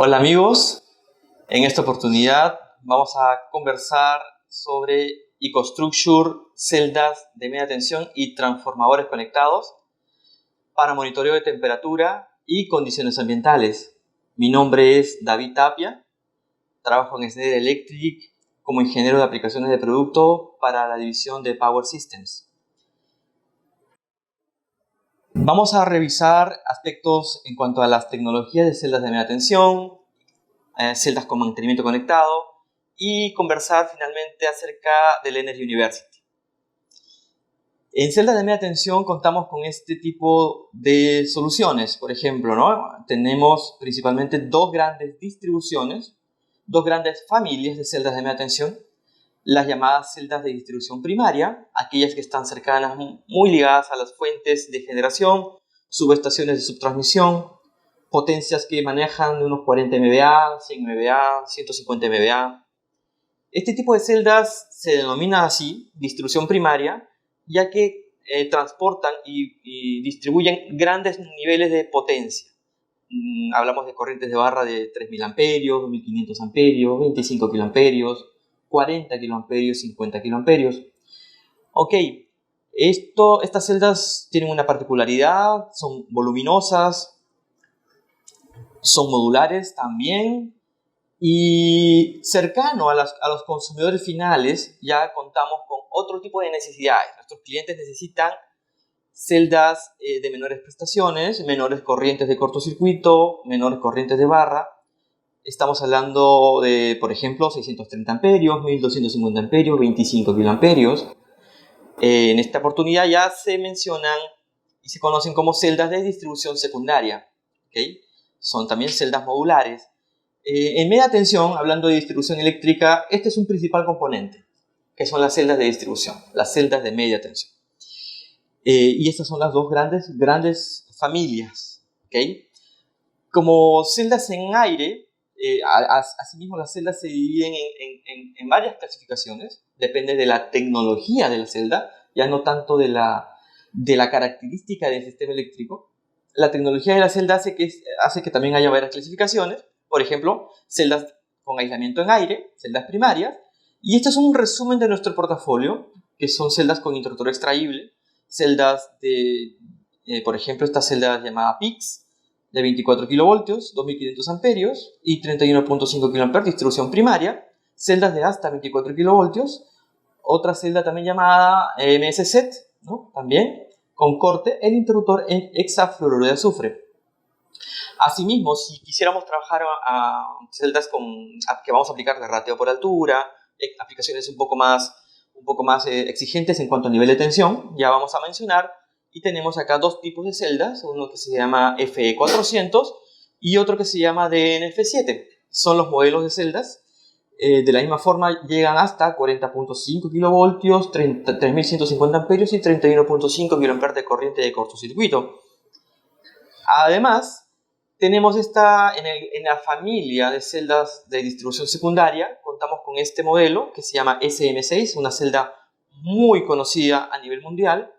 Hola amigos, en esta oportunidad vamos a conversar sobre EcoStruxure, celdas de media tensión y transformadores conectados para monitoreo de temperatura y condiciones ambientales. Mi nombre es David Tapia, trabajo en Schneider Electric como ingeniero de aplicaciones de producto para la división de Power Systems. Vamos a revisar aspectos en cuanto a las tecnologías de celdas de media tensión, celdas con mantenimiento conectado y conversar finalmente acerca del Energy University. En celdas de media tensión contamos con este tipo de soluciones. Por ejemplo, tenemos principalmente dos grandes distribuciones, dos grandes familias de celdas de media tensión. Las llamadas celdas de distribución primaria, aquellas que están cercanas, muy ligadas a las fuentes de generación, subestaciones de subtransmisión, potencias que manejan de unos 40 MVA, 100 MVA, 150 MVA. Este tipo de celdas se denomina así, distribución primaria, ya que transportan y distribuyen grandes niveles de potencia. Hablamos de corrientes de barra de 3.000 amperios, 2.500 amperios, 25 kiloamperios, 40 kiloamperios, 50 kiloamperios. Ok, estas celdas tienen una particularidad, son voluminosas, son modulares también, y cercano a los consumidores finales ya contamos con otro tipo de necesidades. Nuestros clientes necesitan celdas de menores prestaciones, menores corrientes de cortocircuito, menores corrientes de barra. Estamos hablando de, por ejemplo, 630 amperios, 1250 amperios, 25 kiloamperios. En esta oportunidad ya se mencionan y se conocen como celdas de distribución secundaria. ¿Okay? Son también celdas modulares. En media tensión, hablando de distribución eléctrica, este es un principal componente, que son las celdas de distribución, las celdas de media tensión. Y estas son las dos grandes familias. ¿Okay? Como celdas en aire, asimismo las celdas se dividen en varias clasificaciones, depende de la tecnología de la celda, ya no tanto de la característica del sistema eléctrico. La tecnología de la celda hace que también haya varias clasificaciones, por ejemplo, celdas con aislamiento en aire, celdas primarias, y esto es un resumen de nuestro portafolio, que son celdas con interruptor extraíble, celdas de, por ejemplo, esta celda llamada PIX, de 24 kilovoltios, 2500 amperios y 31.5 kA, distribución primaria, celdas de hasta 24 kilovoltios, otra celda también llamada MSZ, también con corte el interruptor en hexafluoruro de azufre. Asimismo, si quisiéramos trabajar a celdas que vamos a aplicar de rateo por altura, aplicaciones un poco más exigentes en cuanto a nivel de tensión, ya vamos a mencionar. Y tenemos acá dos tipos de celdas, uno que se llama FE400 y otro que se llama DNF7. Son los modelos de celdas. De la misma forma llegan hasta 40.5 kilovoltios, 3.150 amperios y 31.5 kA de corriente de cortocircuito. Además, tenemos en la familia de celdas de distribución secundaria, contamos con este modelo que se llama SM6, una celda muy conocida a nivel mundial,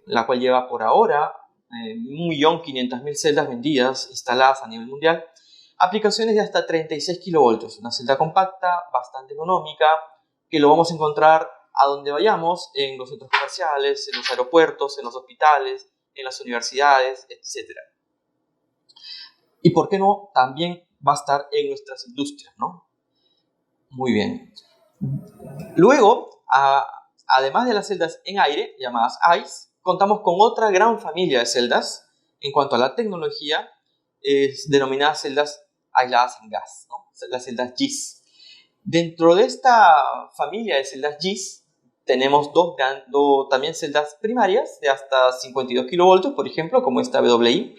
la cual lleva por ahora 1.500.000 celdas vendidas, instaladas a nivel mundial, aplicaciones de hasta 36 kilovoltios, una celda compacta, bastante económica, que lo vamos a encontrar a donde vayamos, en los centros comerciales, en los aeropuertos, en los hospitales, en las universidades, etc. Y por qué no, también va a estar en nuestras industrias, ¿no? Muy bien. Luego, además de las celdas en aire, llamadas ICE, contamos con otra gran familia de celdas en cuanto a la tecnología, denominadas celdas aisladas en gas, ¿no? Las celdas GIS. Dentro de esta familia de celdas GIS tenemos también celdas primarias de hasta 52 kilovoltios, por ejemplo, como esta WI,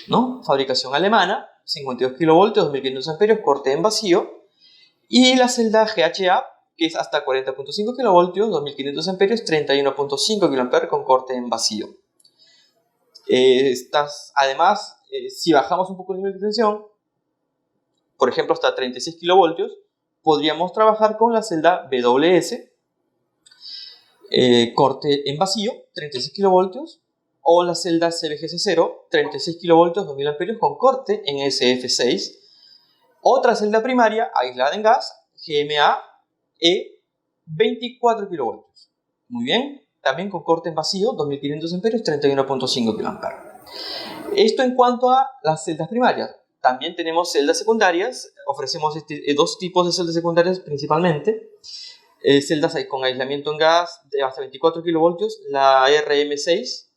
¿no? Fabricación alemana, 52 kilovoltios, 2500 amperios, corte en vacío, y la celda GHA, que es hasta 40.5 kilovoltios, 2500 amperios, 31.5 kA con corte en vacío. Además, si bajamos un poco el nivel de tensión, por ejemplo hasta 36 kilovoltios, podríamos trabajar con la celda BWS, corte en vacío, 36 kilovoltios, o las celdas CBGC0, 36 kV, 2000 amperios con corte en SF6. Otra celda primaria aislada en gas, GMA-E, 24 kV. Muy bien, también con corte en vacío, 2500 amperios, 31.5 kA. Esto en cuanto a las celdas primarias. También tenemos celdas secundarias, ofrecemos dos tipos de celdas secundarias principalmente. Celdas con aislamiento en gas de hasta 24 kV, la RM6.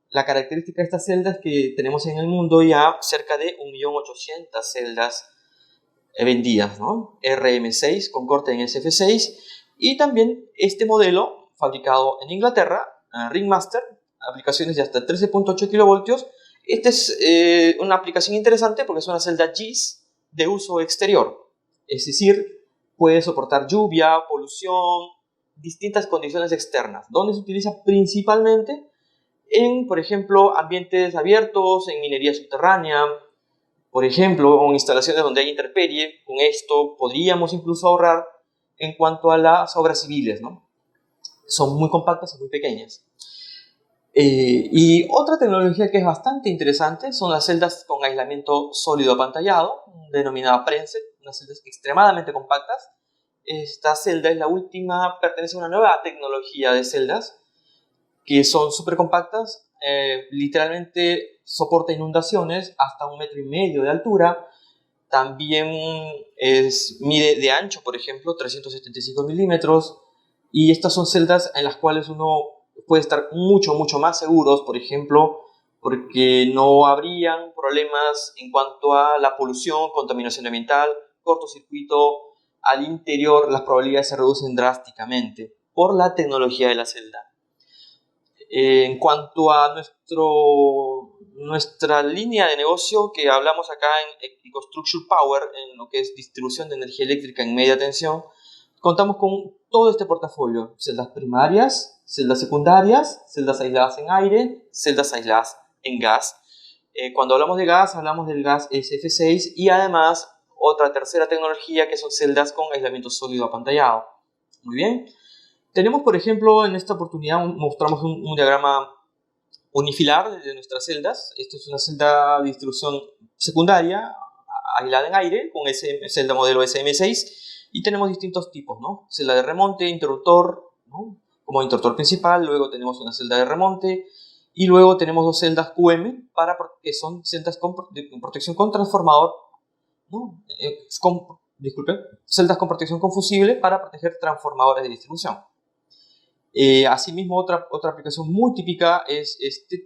La característica de estas celdas es que tenemos en el mundo ya cerca de 1.800.000 celdas vendidas, ¿no? RM6 con corte en SF6. Y también este modelo fabricado en Inglaterra, Ringmaster, aplicaciones de hasta 13.8 kV. Esta es una aplicación interesante porque es una celda GIS de uso exterior, es decir, puede soportar lluvia, polución, distintas condiciones externas, donde se utiliza principalmente en, por ejemplo, ambientes abiertos, en minería subterránea, por ejemplo, o en instalaciones donde hay intemperie. Con esto podríamos incluso ahorrar en cuanto a las obras civiles, ¿no? Son muy compactas y muy pequeñas. Y otra tecnología que es bastante interesante son las celdas con aislamiento sólido apantallado, denominada Prenset, unas celdas extremadamente compactas. Esta celda es la última, pertenece a una nueva tecnología de celdas que son súper compactas, literalmente soporta inundaciones hasta 1,5 metros de altura. También mide de ancho, por ejemplo, 375 milímetros. Y estas son celdas en las cuales uno puede estar mucho más seguros, por ejemplo, porque no habrían problemas en cuanto a la polución, contaminación ambiental, cortocircuito. Al interior las probabilidades se reducen drásticamente por la tecnología de la celda. En cuanto a nuestra línea de negocio que hablamos acá en EcoStruxure Power, en lo que es distribución de energía eléctrica en media tensión, contamos con todo este portafolio: celdas primarias, celdas secundarias, celdas aisladas en aire, celdas aisladas en gas. Cuando hablamos de gas, hablamos del gas SF6 y además otra tercera tecnología que son celdas con aislamiento sólido apantallado. Muy bien. Tenemos, por ejemplo, en esta oportunidad mostramos un diagrama unifilar de nuestras celdas. Esto es una celda de distribución secundaria aislada en aire con celda modelo SM6, y tenemos distintos tipos, ¿no? Celda de remonte, interruptor, ¿no? Como interruptor principal. Luego tenemos una celda de remonte y luego tenemos dos celdas QM que son celdas con protección con transformador, ¿no? Celdas con protección con fusible para proteger transformadores de distribución. Asimismo, otra aplicación muy típica es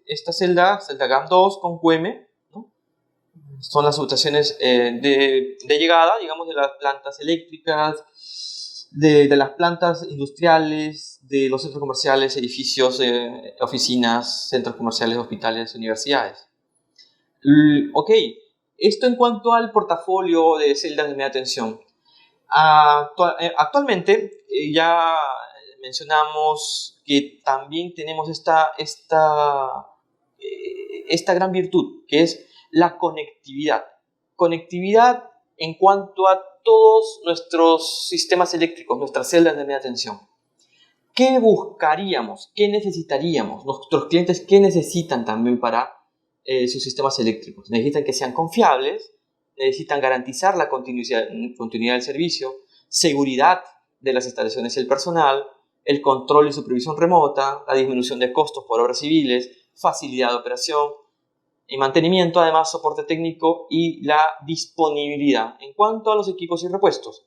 esta celda GAM2 con QM, ¿no? Son las subestaciones de llegada, digamos, de las plantas eléctricas, de las plantas industriales, de los centros comerciales, edificios, oficinas, centros comerciales, hospitales, universidades. Ok, esto en cuanto al portafolio de celdas de media tensión. Actualmente ya mencionamos que también tenemos esta gran virtud, que es la conectividad. Conectividad en cuanto a todos nuestros sistemas eléctricos, nuestras celdas de media tensión. ¿Qué buscaríamos? ¿Qué necesitaríamos? Nuestros clientes, ¿qué necesitan también para sus sistemas eléctricos? Necesitan que sean confiables, necesitan garantizar la continuidad del servicio, seguridad de las instalaciones y el personal, el control y supervisión remota, la disminución de costos por obras civiles, facilidad de operación y mantenimiento, además soporte técnico y la disponibilidad en cuanto a los equipos y repuestos.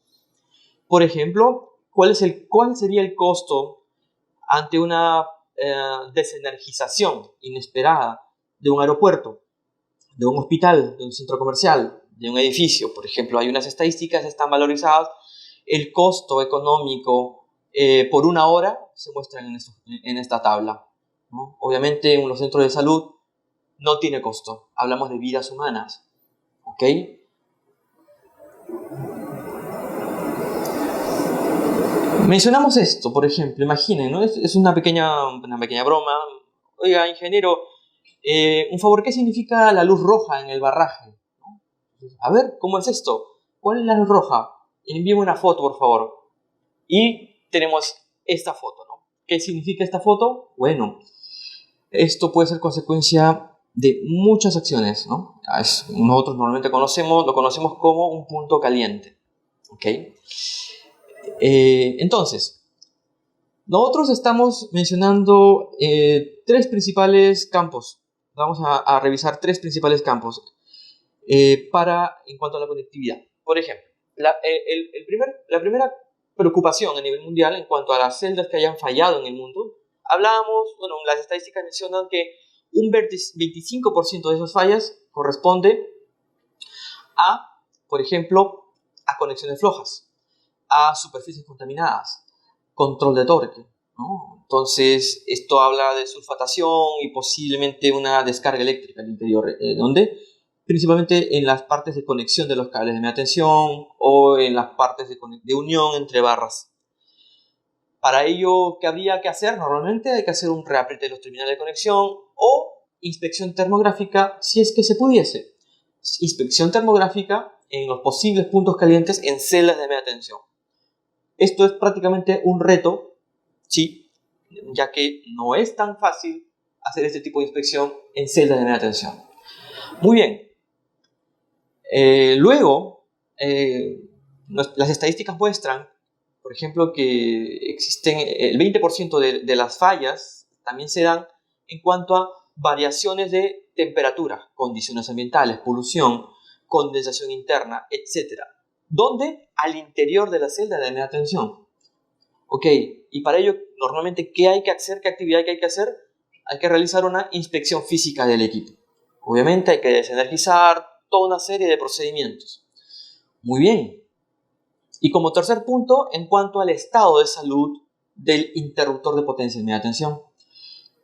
Por ejemplo, ¿cuál sería el costo ante una desenergización inesperada de un aeropuerto, de un hospital, de un centro comercial, de un edificio? Por ejemplo, hay unas estadísticas, están valorizadas. El costo económico por una hora se muestra en esta tabla, ¿no? Obviamente en los centros de salud no tiene costo, hablamos de vidas humanas, ¿ok? Mencionamos esto, por ejemplo, imaginen, ¿no? Es una pequeña broma. Oiga, ingeniero, un favor, ¿qué significa la luz roja en el barraje? ¿No? A ver, ¿cómo es esto? ¿Cuál es la luz roja? Envíeme una foto, por favor. Y tenemos esta foto, ¿no? ¿Qué significa esta foto? Bueno, Esto puede ser consecuencia de muchas acciones, ¿no? Nosotros normalmente lo conocemos como un punto caliente. ¿Ok? Entonces, nosotros estamos mencionando tres principales campos. Vamos a revisar tres principales campos en cuanto a la conectividad. Por ejemplo, la primera preocupación a nivel mundial en cuanto a las celdas que hayan fallado en el mundo, las estadísticas mencionan que un 25% de esas fallas corresponde a, por ejemplo, a conexiones flojas, a superficies contaminadas, control de torque, ¿no? Entonces, esto habla de sulfatación y posiblemente una descarga eléctrica al interior, donde principalmente en las partes de conexión de los cables de media tensión o en las partes de unión entre barras. Para ello, ¿qué habría que hacer? Normalmente hay que hacer un reapriete de los terminales de conexión o inspección termográfica si es que se pudiese. Inspección termográfica en los posibles puntos calientes en celdas de media tensión. Esto es prácticamente un reto, sí, ya que no es tan fácil hacer este tipo de inspección en celdas de media tensión. Muy bien. Luego, las estadísticas muestran, por ejemplo, que existen el 20% de las fallas también se dan en cuanto a variaciones de temperatura, condiciones ambientales, polución, condensación interna, etc. ¿Dónde? Al interior de la celda de media tensión. Ok, y para ello, normalmente, ¿qué hay que hacer? ¿Qué actividad hay que hacer? Hay que realizar una inspección física del equipo. Obviamente hay que desenergizar toda una serie de procedimientos. Muy bien. Y como tercer punto, en cuanto al estado de salud del interruptor de potencia de media tensión.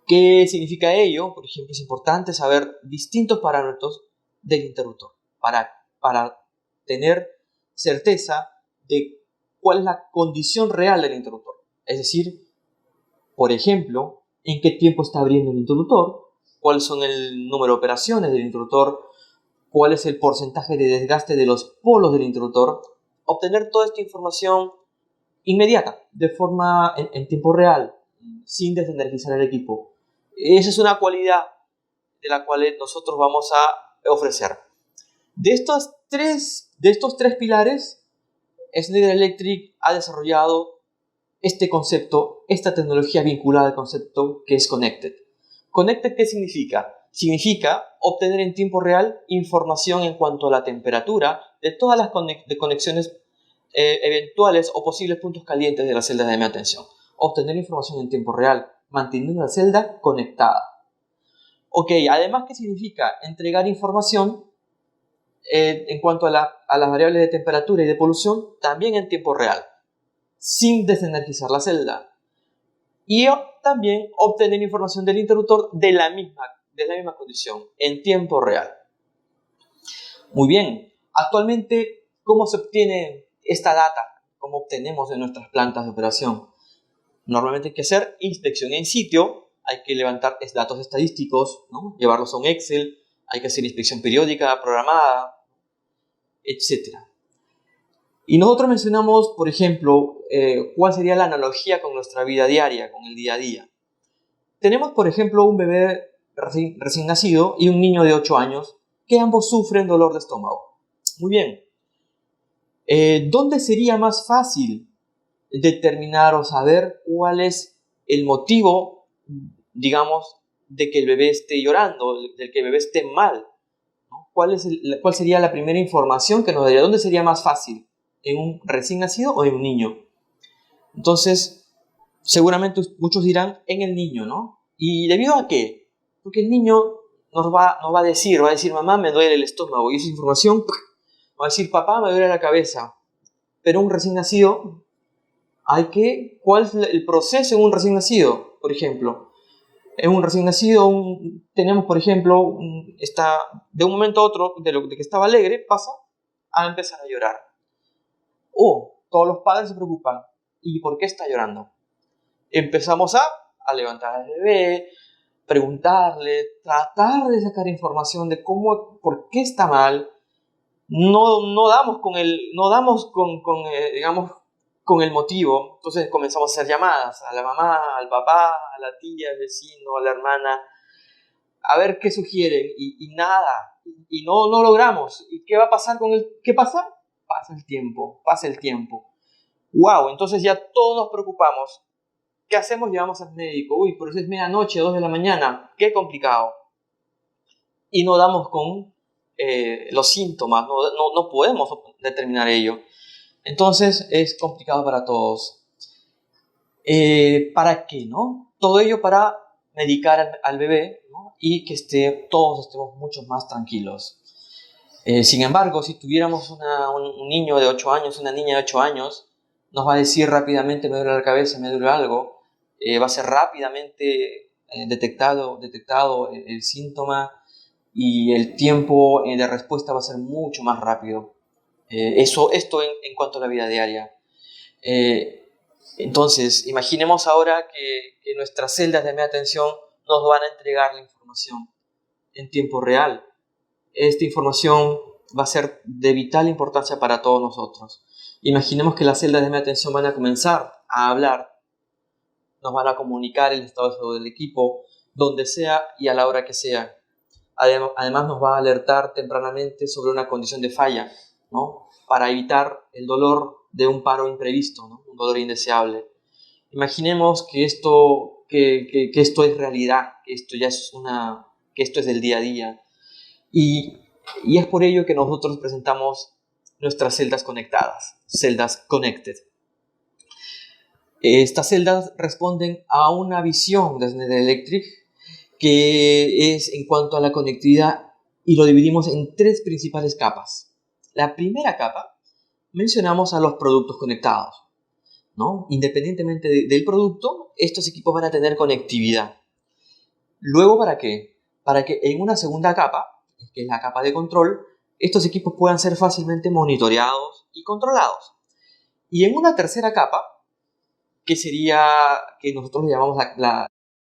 ¿Qué significa ello? Por ejemplo, es importante saber distintos parámetros del interruptor para tener certeza de cuál es la condición real del interruptor. Es decir, por ejemplo, en qué tiempo está abriendo el interruptor, cuáles son el número de operaciones del interruptor, cuál es el porcentaje de desgaste de los polos del interruptor. Obtener toda esta información inmediata, de forma en tiempo real, sin desenergizar el equipo. Esa es una cualidad de la cual nosotros vamos a ofrecer. De estos tres pilares, Schneider Electric ha desarrollado este concepto, esta tecnología vinculada al concepto que es Connected. ¿Connected qué significa? Significa obtener en tiempo real información en cuanto a la temperatura de todas las conexiones eventuales o posibles puntos calientes de las celdas de media tensión. Obtener información en tiempo real, manteniendo la celda conectada. Ok, además, ¿qué significa? Entregar información en cuanto a las variables de temperatura y de polución, también en tiempo real, sin desenergizar la celda. Y también obtener información del interruptor de la misma condición, en tiempo real. Muy bien, actualmente, ¿cómo se obtiene esta data? ¿Cómo obtenemos en nuestras plantas de operación? Normalmente hay que hacer inspección en sitio, hay que levantar datos estadísticos, ¿no? Llevarlos a un Excel, hay que hacer inspección periódica, programada, etc. Y nosotros mencionamos, por ejemplo, cuál sería la analogía con nuestra vida diaria, con el día a día. Tenemos, por ejemplo, un bebé recién nacido y un niño de 8 años que ambos sufren dolor de estómago. Muy bien. ¿Dónde sería más fácil determinar o saber cuál es el motivo, digamos, de que el bebé esté llorando, de que el bebé esté mal, ¿no? ¿Cuál sería la primera información que nos daría? ¿Dónde sería más fácil? ¿En un recién nacido o en un niño? Entonces, seguramente muchos dirán en el niño, ¿no? ¿Y debido a qué? Porque el niño nos va a decir, mamá, me duele el estómago, y esa información va a decir, papá, me duele la cabeza. Pero un recién nacido, ¿cuál es el proceso en un recién nacido? Por ejemplo, en un recién nacido tenemos, por ejemplo, de un momento a otro, de que estaba alegre, pasa a empezar a llorar. Todos los padres se preocupan. ¿Y por qué está llorando? Empezamos a levantar al bebé, preguntarle, tratar de sacar información de por qué está mal. No damos con el motivo. Entonces comenzamos a hacer llamadas a la mamá, al papá, a la tía, al vecino, a la hermana, a ver qué sugieren, y nada, y no logramos. ¿Y qué va a pasar con el... ¿Qué pasa? Pasa el tiempo. ¡Wow! Entonces ya todos nos preocupamos. ¿Qué hacemos? Llevamos al médico. Uy, pero es medianoche, 2 de la mañana. ¡Qué complicado! Y no damos con los síntomas, no podemos determinar ello. Entonces es complicado para todos. ¿Para qué, no? Todo ello para medicar al bebé, ¿no? Y que todos estemos mucho más tranquilos. Sin embargo, si tuviéramos un niño de 8 años, una niña de 8 años, nos va a decir rápidamente: me duele la cabeza, me duele algo. Va a ser rápidamente detectado el síntoma, y el tiempo de respuesta va a ser mucho más rápido. Esto en cuanto a la vida diaria. Entonces, imaginemos ahora que nuestras celdas de media tensión nos van a entregar la información en tiempo real. Esta información va a ser de vital importancia para todos nosotros. Imaginemos que las celdas de media tensión van a comenzar a hablar, nos van a comunicar el estado de salud del equipo, donde sea y a la hora que sea. Además nos va a alertar tempranamente sobre una condición de falla, ¿no? Para evitar el dolor de un paro imprevisto, ¿no? Un dolor indeseable. Imaginemos que esto es realidad, que esto es del día a día. Y es por ello que nosotros presentamos nuestras celdas conectadas, celdas connected. Estas celdas responden a una visión de Schneider Electric, que es en cuanto a la conectividad, y lo dividimos en 3 principales capas. La primera capa, mencionamos a los productos conectados, ¿no? Independientemente del producto, estos equipos van a tener conectividad. Luego, ¿para qué? Para que en una segunda capa, que es la capa de control, estos equipos puedan ser fácilmente monitoreados y controlados. Y en una tercera capa, que nosotros le llamamos la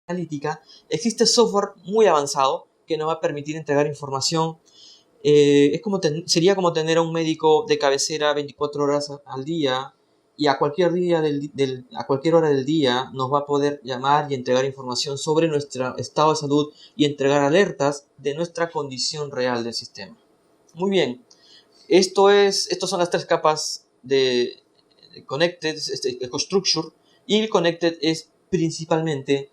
analítica, existe software muy avanzado que nos va a permitir entregar información. Sería como tener a un médico de cabecera 24 horas al día, y a cualquier hora del día nos va a poder llamar y entregar información sobre nuestro estado de salud y entregar alertas de nuestra condición real del sistema. Muy bien, estas son las 3 capas de Connected, EcoStruxure, y el Connected es principalmente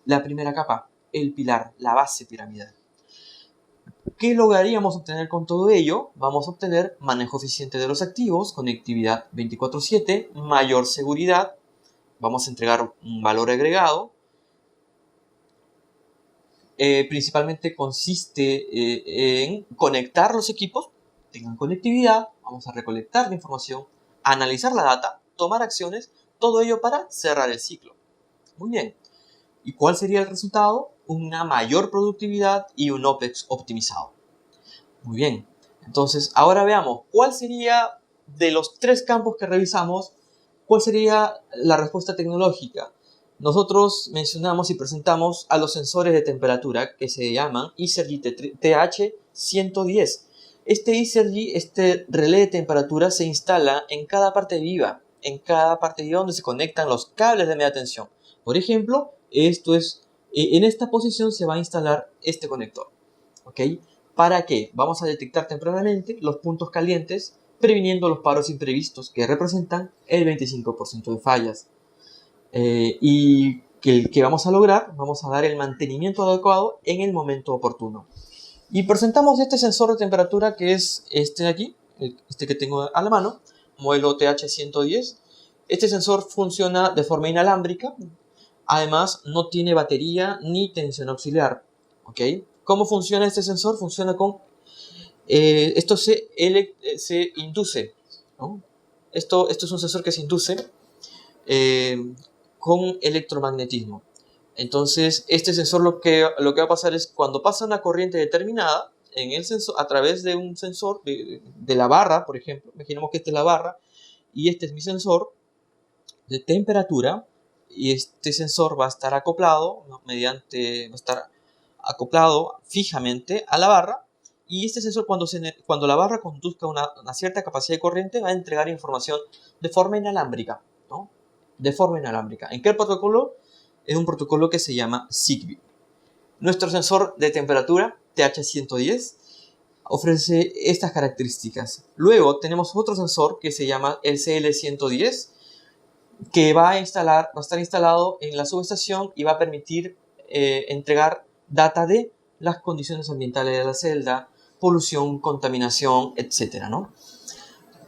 la primera capa, el pilar, la base piramidal. ¿Qué lograríamos obtener con todo ello? Vamos a obtener manejo eficiente de los activos, conectividad 24/7, mayor seguridad, vamos a entregar un valor agregado. Principalmente consiste en conectar los equipos, tengan conectividad, vamos a recolectar la información, analizar la data, tomar acciones, todo ello para cerrar el ciclo. Muy bien. ¿Y cuál sería el resultado? Una mayor productividad y un OPEX optimizado. Muy bien. Entonces, ahora veamos cuál sería, de los 3 campos que revisamos, cuál sería la respuesta tecnológica. Nosotros mencionamos y presentamos a los sensores de temperatura, que se llaman Ecergy TH110. Este Ecergy, este relé de temperatura, se instala en cada parte viva donde se conectan los cables de media tensión. Por ejemplo, en esta posición se va a instalar este conector. ¿Ok? ¿Para qué? Vamos a detectar tempranamente los puntos calientes, previniendo los paros imprevistos, que representan el 25% de fallas. Y que vamos a lograr, vamos a dar el mantenimiento adecuado en el momento oportuno. Y presentamos este sensor de temperatura, que es este de aquí, este que tengo a la mano, modelo TH110. Este sensor funciona de forma inalámbrica. Además, no tiene batería ni tensión auxiliar. ¿Ok? ¿Cómo funciona este sensor? Funciona con... esto se induce, ¿no? Esto es un sensor que se induce con electromagnetismo. Entonces, este sensor lo que va a pasar es, cuando pasa una corriente determinada en el sensor, a través de un sensor de la barra, por ejemplo, imaginemos que esta es la barra y este es mi sensor de temperatura, y este sensor va a estar acoplado, ¿no? Va a estar acoplado fijamente a la barra, y este sensor, cuando la barra conduzca una cierta capacidad de corriente, va a entregar información de forma inalámbrica, ¿no? De forma inalámbrica. ¿En qué protocolo? Es un protocolo que se llama Zigbee. Nuestro sensor de temperatura, TH110, ofrece estas características. Luego tenemos otro sensor que se llama el CL110, que va a estar instalado en la subestación y va a permitir entregar data de las condiciones ambientales de la celda, polución, contaminación, etcétera, ¿no?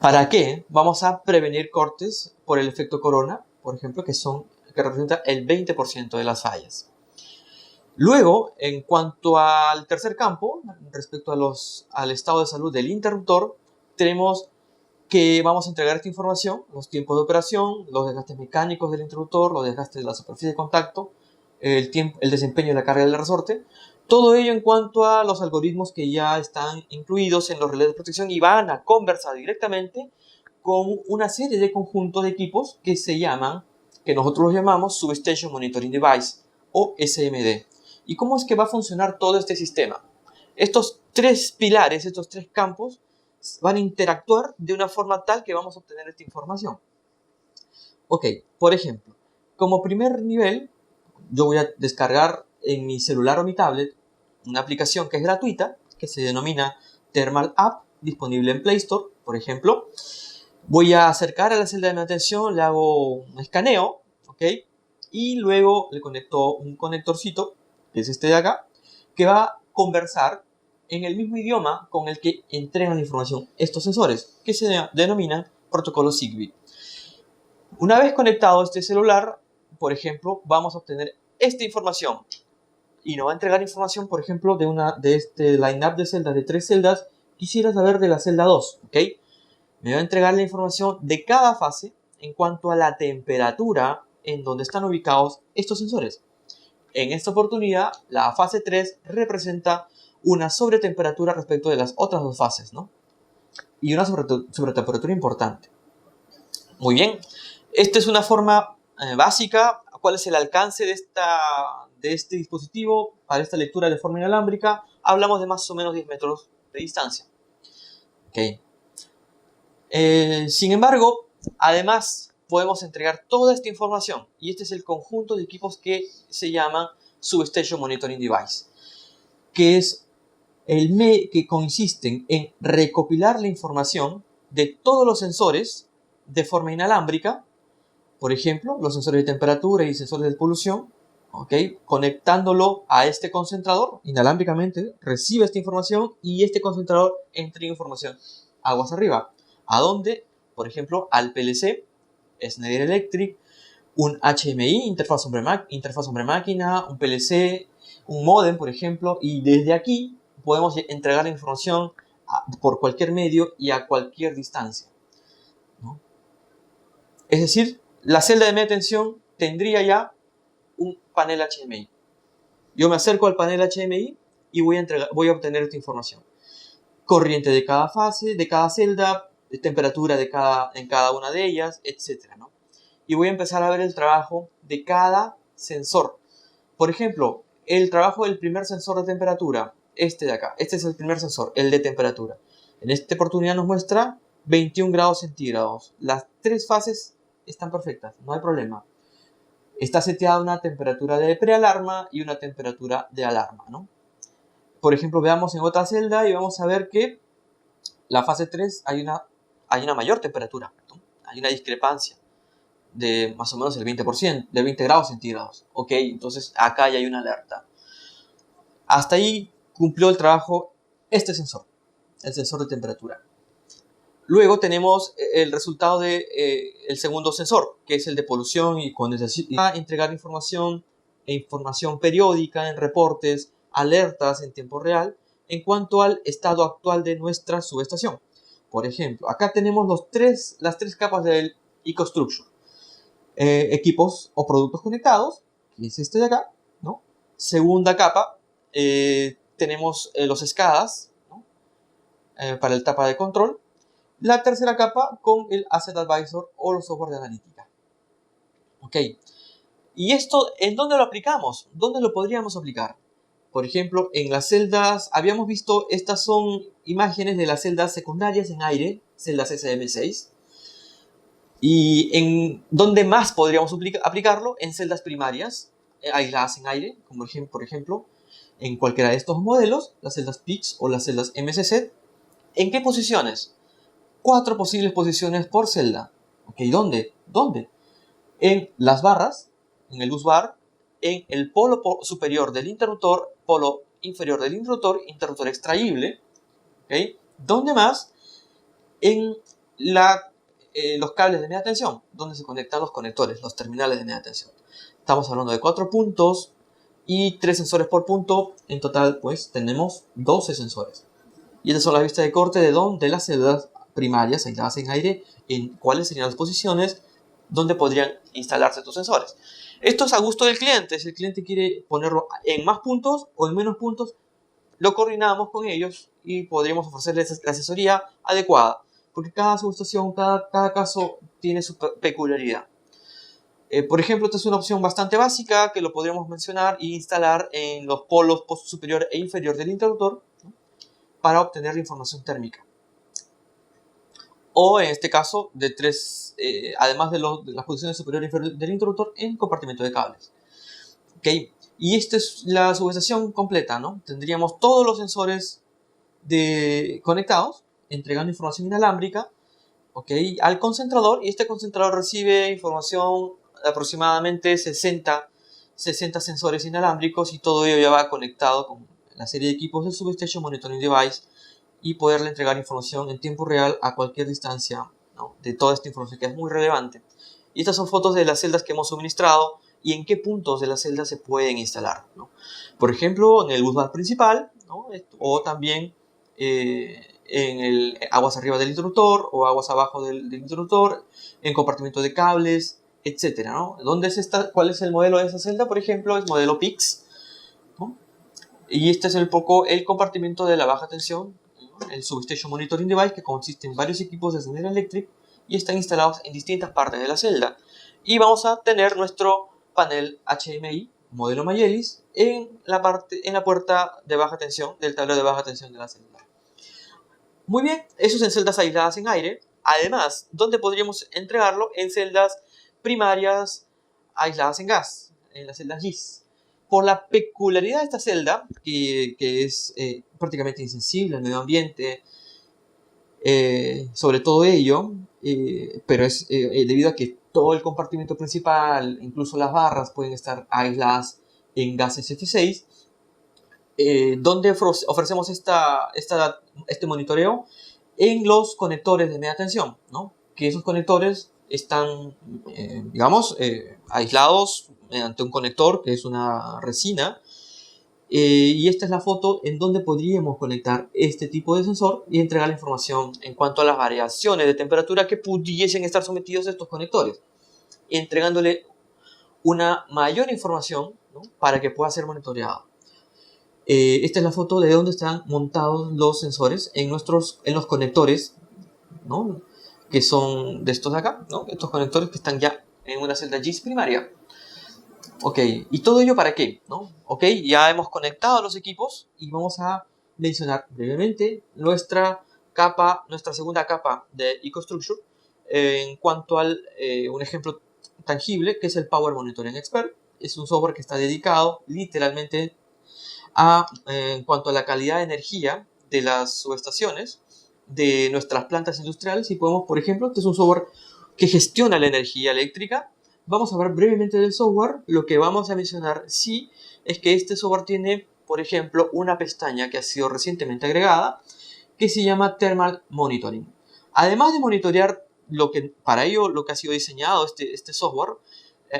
¿Para qué? Vamos a prevenir cortes por el efecto corona, por ejemplo, que representa el 20% de las fallas. Luego, en cuanto al tercer campo, respecto al estado de salud del interruptor, tenemos que vamos a entregar esta información, los tiempos de operación, los desgastes mecánicos del interruptor, los desgastes de la superficie de contacto, el desempeño de la carga del resorte, todo ello en cuanto a los algoritmos que ya están incluidos en los relés de protección y van a conversar directamente con una serie de conjuntos de equipos que nosotros los llamamos Substation Monitoring Device o SMD. ¿Y cómo es que va a funcionar todo este sistema? Estos tres pilares, estos tres campos, van a interactuar de una forma tal que vamos a obtener esta información. Ok, por ejemplo, como primer nivel, yo voy a descargar en mi celular o mi tablet una aplicación que es gratuita, que se denomina Thermal App, disponible en Play Store, por ejemplo. Voy a acercar a la celda de mantención, le hago un escaneo, ¿ok? Y luego le conecto un conectorcito, que es este de acá, que va a conversar en el mismo idioma con el que entregan la información estos sensores, que se denominan protocolo Zigbee. Una vez conectado este celular, por ejemplo, vamos a obtener esta información y nos va a entregar información, por ejemplo, de este line-up de celdas, de 3 celdas. Quisiera saber de la celda 2, ¿ok? Me va a entregar la información de cada fase en cuanto a la temperatura en donde están ubicados estos sensores. En esta oportunidad, la fase 3 representa una sobretemperatura respecto de las otras dos fases, ¿no? Y una sobretemperatura importante. Muy bien, esta es una forma básica. ¿Cuál es el alcance de este dispositivo para esta lectura de forma inalámbrica? Hablamos de más o menos 10 metros de distancia. Okay. Sin embargo, además podemos entregar toda esta información y este es el conjunto de equipos que se llaman Substation Monitoring Device, que consisten en recopilar la información de todos los sensores de forma inalámbrica, por ejemplo, los sensores de temperatura y sensores de polución, ¿okay? Conectándolo a este concentrador inalámbricamente, recibe esta información y este concentrador entrega información aguas arriba. ¿A dónde? Por ejemplo, al PLC, Schneider Electric, un HMI, interfaz hombre-máquina, un PLC, un modem, por ejemplo, y desde aquí podemos entregar la información por cualquier medio y a cualquier distancia, ¿no? Es decir, la celda de media tensión tendría ya un panel HMI. Yo me acerco al panel HMI y voy a obtener esta información. Corriente de cada fase, de cada celda, temperatura en cada una de ellas, etc., ¿no? Y voy a empezar a ver el trabajo de cada sensor. Por ejemplo, el trabajo del primer sensor de temperatura, este de acá. Este es el primer sensor, el de temperatura. En esta oportunidad nos muestra 21 grados centígrados. Las tres fases están perfectas, no hay problema. Está seteada una temperatura de prealarma y una temperatura de alarma, ¿no? Por ejemplo, veamos en otra celda y vamos a ver que la fase 3 hay una mayor temperatura, ¿no? Hay una discrepancia de más o menos el 20%, de 20 grados centígrados. Ok, entonces acá ya hay una alerta. Hasta ahí cumplió el trabajo este sensor, el sensor de temperatura. Luego tenemos el resultado del segundo sensor, que es el de polución y condensación. Va a entregar información periódica en reportes, alertas en tiempo real en cuanto al estado actual de nuestra subestación. Por ejemplo, acá tenemos las tres capas del e-construction. Equipos o productos conectados, que es este de acá, ¿no? Segunda capa, tenemos los SCADAs, ¿no? Para el tapa de control. La tercera capa con el Asset Advisor o los software de analítica. Ok. ¿Y esto en dónde lo aplicamos? ¿Dónde lo podríamos aplicar? Por ejemplo, en las celdas, habíamos visto, estas son imágenes de las celdas secundarias en aire, celdas SM6. ¿Y en dónde más podríamos aplicarlo? En celdas primarias, aisladas en aire, como por ejemplo, en cualquiera de estos modelos, las celdas PIX o las celdas MCZ. ¿En qué posiciones? 4 posibles posiciones por celda. ¿Ok? ¿Dónde? ¿Dónde? En las barras, en el bus bar, en el polo superior del interruptor, polo inferior del interruptor extraíble. ¿Ok? ¿Dónde más? En los cables de media tensión, donde se conectan los conectores, los terminales de media tensión. Estamos hablando de 4 puntos y 3 sensores por punto. En total, pues, tenemos 12 sensores. Y estas son las vistas de corte de las celdas primarias aisladas en aire, en cuáles serían las posiciones donde podrían instalarse estos sensores. Esto es a gusto del cliente. Si el cliente quiere ponerlo en más puntos o en menos puntos, lo coordinamos con ellos y podríamos ofrecerles la asesoría adecuada, porque cada subestación, cada caso tiene su peculiaridad. Por ejemplo, esta es una opción bastante básica que lo podríamos mencionar e instalar en los polos superior e inferior del interruptor, ¿no?, para obtener la información térmica. O en este caso, además de las posiciones superior e inferior del interruptor, en compartimento de cables. ¿Okay? Y esta es la subestación completa, ¿no? Tendríamos todos los sensores conectados, entregando información inalámbrica, ¿okay?, al concentrador, y este concentrador recibe información de aproximadamente 60 sensores inalámbricos, y todo ello ya va conectado con la serie de equipos del Substation Monitoring Device y poderle entregar información en tiempo real a cualquier distancia, ¿no?, de toda esta información que es muy relevante. Y estas son fotos de las celdas que hemos suministrado y en qué puntos de la celda se pueden instalar, ¿no? Por ejemplo, en el busbar principal, ¿no?, o también en el aguas arriba del interruptor o aguas abajo del interruptor, en compartimento de cables, etcétera, ¿no? ¿Cuál es el modelo de esa celda? Por ejemplo, es modelo PIX, ¿no? Y este es el compartimento de la baja tensión, ¿no?, el Substation Monitoring Device, que consiste en varios equipos de General Electric y están instalados en distintas partes de la celda. Y vamos a tener nuestro panel HMI modelo Mayelis en la puerta de baja tensión del tablero de baja tensión de la celda. Muy bien, eso es en celdas aisladas en aire. Además, ¿dónde podríamos entregarlo? En celdas primarias aisladas en gas, en las celdas GIS. Por la peculiaridad de esta celda, que es prácticamente insensible al medio ambiente, sobre todo ello, pero es debido a que todo el compartimento principal, incluso las barras, pueden estar aisladas en gases F6, donde ofrecemos este monitoreo en los conectores de media tensión, ¿no?, que esos conectores están, aislados mediante un conector que es una resina, y esta es la foto en donde podríamos conectar este tipo de sensor y entregar la información en cuanto a las variaciones de temperatura que pudiesen estar sometidos a estos conectores, entregándole una mayor información, ¿no?, para que pueda ser monitoreado. Esta es la foto de donde están montados los sensores en los conectores, ¿no?, que son de estos de acá, ¿no?, estos conectores que están ya en una celda GIS primaria. Ok, ¿y todo ello para qué?, ¿no? Ok, ya hemos conectado los equipos y vamos a mencionar brevemente nuestra segunda capa de EcoStruxure en cuanto a un ejemplo tangible, que es el Power Monitoring Expert. Es un software que está dedicado literalmente en cuanto a la calidad de energía de las subestaciones de nuestras plantas industriales. Y podemos, por ejemplo, este es un software que gestiona la energía eléctrica. Vamos a ver brevemente del software. Lo que vamos a mencionar sí es que este software tiene, por ejemplo, una pestaña que ha sido recientemente agregada que se llama Thermal Monitoring. Además de monitorear para ello lo que ha sido diseñado este software,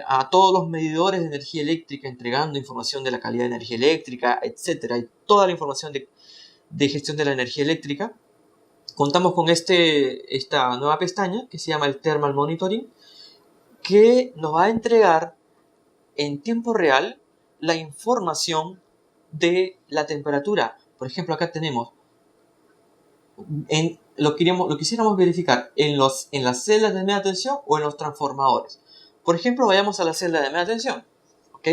a todos los medidores de energía eléctrica, entregando información de la calidad de energía eléctrica, etcétera, y toda la información de gestión de la energía eléctrica, contamos con esta nueva pestaña que se llama el Thermal Monitoring, que nos va a entregar en tiempo real la información de la temperatura. Por ejemplo, acá tenemos lo quisiéramos verificar en las celdas de media tensión o en los transformadores. Por ejemplo, vayamos a la celda de media tensión, ¿ok?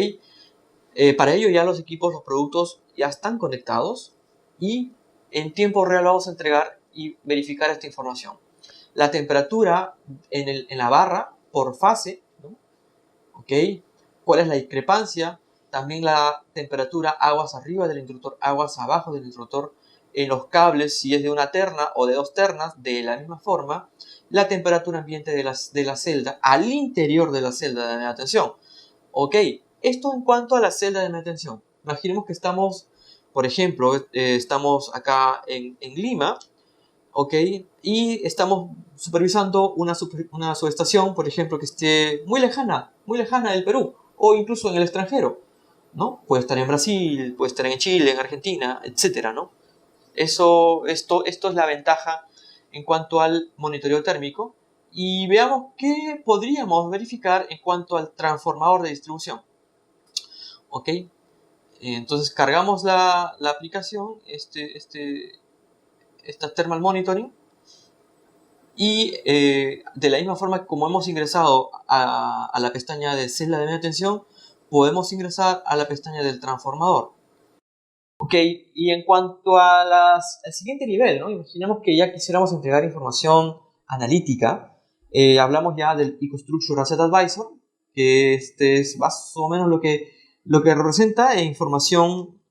Para ello ya los productos ya están conectados y en tiempo real vamos a entregar y verificar esta información. La temperatura en la barra por fase, ¿no?, ¿ok? ¿Cuál es la discrepancia también la temperatura aguas arriba del interruptor, aguas abajo del interruptor, en los cables, si es de una terna o de dos ternas, de la misma forma, la temperatura ambiente de la celda al interior de la celda de media tensión. Ok, esto en cuanto a la celda de media tensión. Imaginemos que estamos, por ejemplo, estamos acá en Lima, ok, y estamos supervisando una subestación, por ejemplo, que esté muy lejana del Perú, o incluso en el extranjero, ¿no? Puede estar en Brasil, puede estar en Chile, en Argentina, etcétera, ¿no? Esto es la ventaja en cuanto al monitoreo térmico. Y veamos qué podríamos verificar en cuanto al transformador de distribución. Ok, entonces cargamos la aplicación, esta Thermal Monitoring, y de la misma forma como hemos ingresado a la pestaña de celda de media tensión, podemos ingresar a la pestaña del transformador. Ok, y en cuanto al siguiente nivel, ¿no? Imaginemos que ya quisiéramos entregar información analítica. Hablamos ya del EcoStruxure Asset Advisor, que es más o menos lo que representa información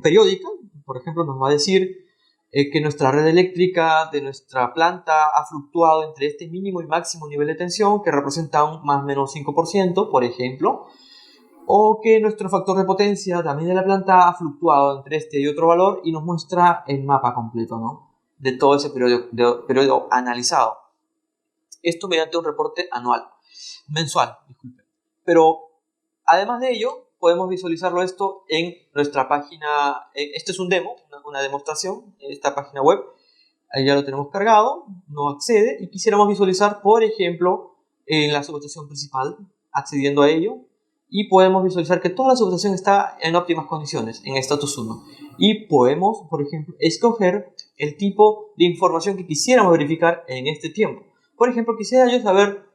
periódica. Por ejemplo, nos va a decir que nuestra red eléctrica de nuestra planta ha fluctuado entre este mínimo y máximo nivel de tensión, que representa un más o menos 5%, por ejemplo, o que nuestro factor de potencia también de la planta ha fluctuado entre este y otro valor, y nos muestra el mapa completo, ¿no?, de todo ese periodo analizado. Esto mediante un reporte mensual, disculpe. Pero además de ello, podemos visualizarlo esto en nuestra página. Este es un demo, una demostración, esta página web. Ahí ya lo tenemos cargado, no accede, y quisiéramos visualizar, por ejemplo, en la subestación principal, accediendo a ello, y podemos visualizar que toda la subestación está en óptimas condiciones, en status 1. Y podemos, por ejemplo, escoger el tipo de información que quisiéramos verificar en este tiempo. Por ejemplo, quisiera yo saber,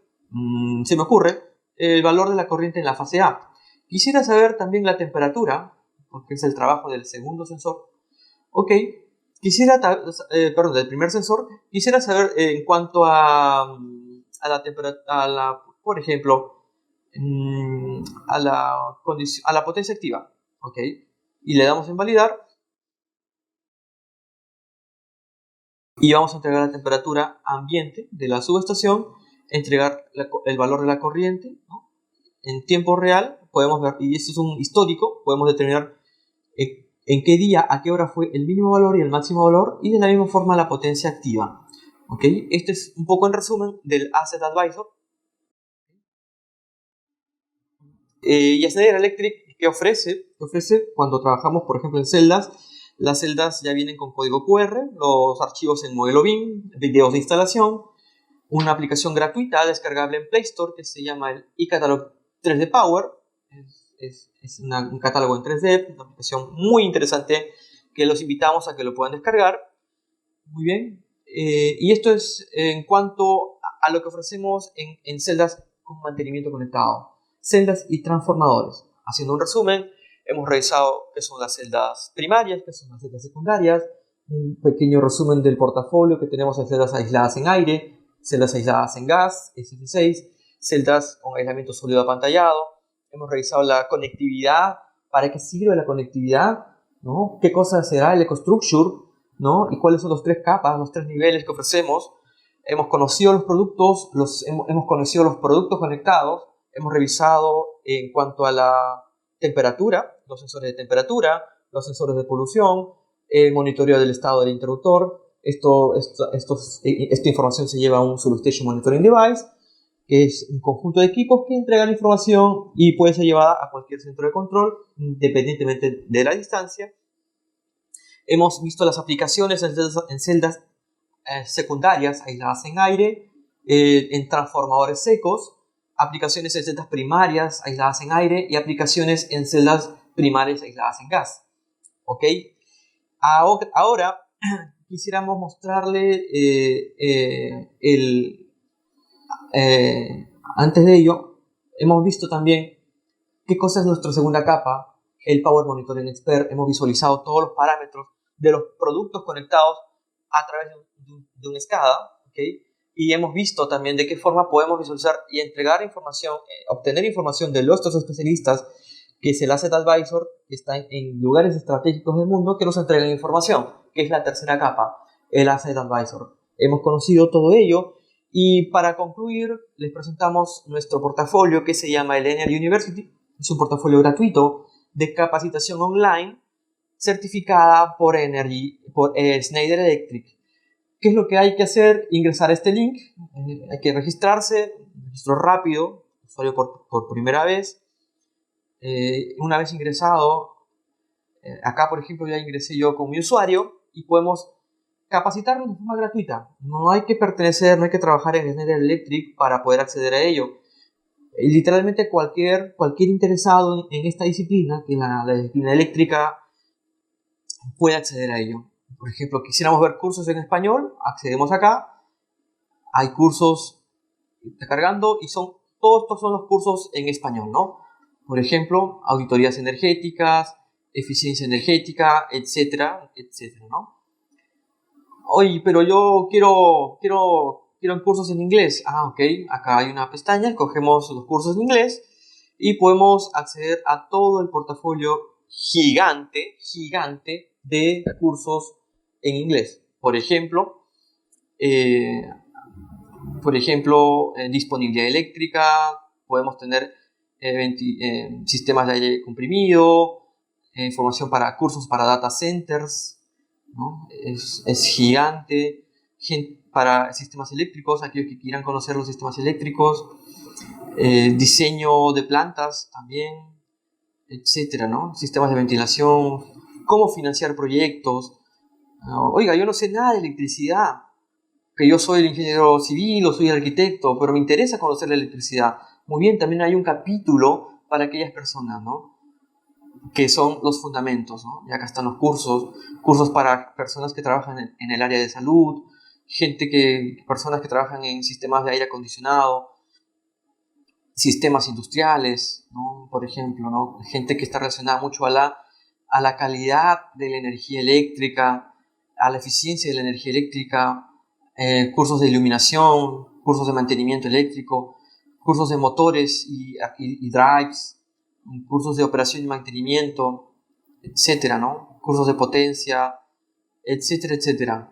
se me ocurre, el valor de la corriente en la fase A. Quisiera saber también la temperatura, porque es el trabajo del segundo sensor. Ok, del primer sensor. Quisiera saber en cuanto a la temperatura, por ejemplo, a la potencia activa. Ok, y le damos en validar. Y vamos a entregar la temperatura ambiente de la subestación, entregar el valor de la corriente, ¿no?, en tiempo real. Podemos ver, y esto es un histórico, podemos determinar en qué día, a qué hora fue el mínimo valor y el máximo valor, y de la misma forma la potencia activa. ¿Ok? Este es un poco en resumen del Asset Advisor. Y Schneider Electric, ¿qué ofrece? Ofrece cuando trabajamos, por ejemplo, en celdas. Las celdas ya vienen con código QR, los archivos en modelo BIM, videos de instalación, una aplicación gratuita descargable en Play Store que se llama el eCatalog 3D Power. Es un catálogo en 3D, una aplicación muy interesante que los invitamos a que lo puedan descargar. Muy bien. Y esto es en cuanto a lo que ofrecemos en celdas con mantenimiento conectado. Celdas y transformadores. Haciendo un resumen, hemos revisado qué son las celdas primarias, qué son las celdas secundarias, un pequeño resumen del portafolio que tenemos en celdas aisladas en aire, celdas aisladas en gas, SF6, celdas con aislamiento sólido apantallado. Hemos revisado la conectividad, para qué sirve la conectividad, ¿no?, qué cosa será el EcoStruxure, ¿no?, y cuáles son los 3 capas, los 3 niveles que ofrecemos. Hemos conocido los productos, hemos conocido los productos conectados. Hemos revisado en cuanto a la temperatura, los sensores de temperatura, los sensores de polución, el monitoreo del estado del interruptor. Esta información se lleva a un Substation Monitoring Device, que es un conjunto de equipos que entregan información y puede ser llevada a cualquier centro de control, independientemente de la distancia. Hemos visto las aplicaciones en celdas secundarias aisladas en aire, en transformadores secos, aplicaciones en celdas primarias aisladas en aire y aplicaciones en celdas primarias aisladas en gas. ¿Ok? Ahora quisiéramos mostrarle antes de ello, hemos visto también qué cosa es nuestra segunda capa, el Power Monitoring Expert. Hemos visualizado todos los parámetros de los productos conectados a través de un SCADA, ¿okay? Y hemos visto también de qué forma podemos visualizar y entregar información, obtener información de nuestros especialistas que es el Asset Advisor, que está en lugares estratégicos del mundo que nos entregan información, que es la tercera capa, el Asset Advisor. Hemos conocido todo ello y para concluir les presentamos nuestro portafolio que se llama el Energy University. Es un portafolio gratuito de capacitación online certificada por Schneider Electric. ¿Qué es lo que hay que hacer? Ingresar a este link, hay que registrarse, registro rápido, usuario por primera vez. Una vez ingresado, acá por ejemplo ya ingresé yo con mi usuario y podemos capacitarnos de forma gratuita. No hay que pertenecer, no hay que trabajar en Schneider Electric para poder acceder a ello. Literalmente cualquier interesado en esta disciplina, que es la disciplina eléctrica, puede acceder a ello. Por ejemplo, quisiéramos ver cursos en español, accedemos acá. Hay cursos, está cargando, y todos estos son los cursos en español, ¿no? Por ejemplo, auditorías energéticas, eficiencia energética, etcétera, etcétera, ¿no? Oye, pero yo quiero cursos en inglés. Ok, acá hay una pestaña, cogemos los cursos en inglés y podemos acceder a todo el portafolio gigante de cursos en inglés. Por ejemplo, disponibilidad eléctrica, podemos tener sistemas de aire comprimido, información para cursos para data centers, ¿no? Es gigante. Para sistemas eléctricos, aquellos que quieran conocer los sistemas eléctricos, diseño de plantas también, etcétera, ¿no? Sistemas de ventilación, cómo financiar proyectos. Oiga, yo no sé nada de electricidad, que yo soy el ingeniero civil o soy el arquitecto, pero me interesa conocer la electricidad. Muy bien, también hay un capítulo para aquellas personas, ¿no? Que son los fundamentos, ¿no? Y acá están los cursos para personas que trabajan en el área de salud, personas que trabajan en sistemas de aire acondicionado, sistemas industriales, ¿no? Por ejemplo, ¿no? Gente que está relacionada mucho a la calidad de la energía eléctrica, a la eficiencia de la energía eléctrica, cursos de iluminación, cursos de mantenimiento eléctrico, cursos de motores y drives, cursos de operación y mantenimiento, etcétera, ¿no? Cursos de potencia, etcétera, etcétera.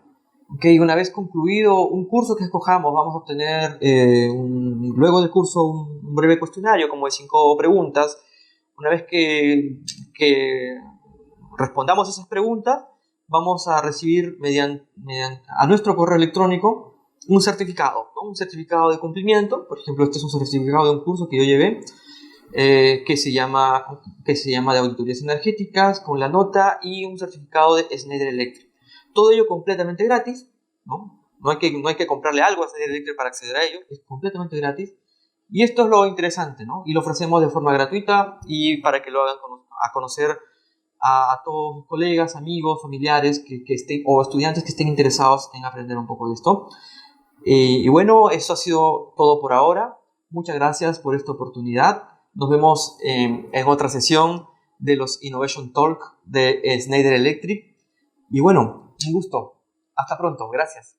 Okay, una vez concluido un curso que escojamos, vamos a obtener luego del curso un breve cuestionario como de 5 preguntas. Una vez que respondamos esas preguntas, vamos a recibir a nuestro correo electrónico un certificado, ¿no? Un certificado de cumplimiento. Por ejemplo, este es un certificado de un curso que yo llevé, que se llama de auditorías energéticas, con la nota, y un certificado de Schneider Electric. Todo ello completamente gratis, ¿no? No hay que comprarle algo a Schneider Electric para acceder a ello, es completamente gratis. Y esto es lo interesante, ¿no? Y lo ofrecemos de forma gratuita y para que lo hagan a conocer a todos sus colegas, amigos, familiares que estén, o estudiantes que estén interesados en aprender un poco de esto. Y bueno, eso ha sido todo por ahora. Muchas gracias por esta oportunidad. Nos vemos en otra sesión de los Innovation Talk de Schneider Electric. Y bueno, un gusto. Hasta pronto. Gracias.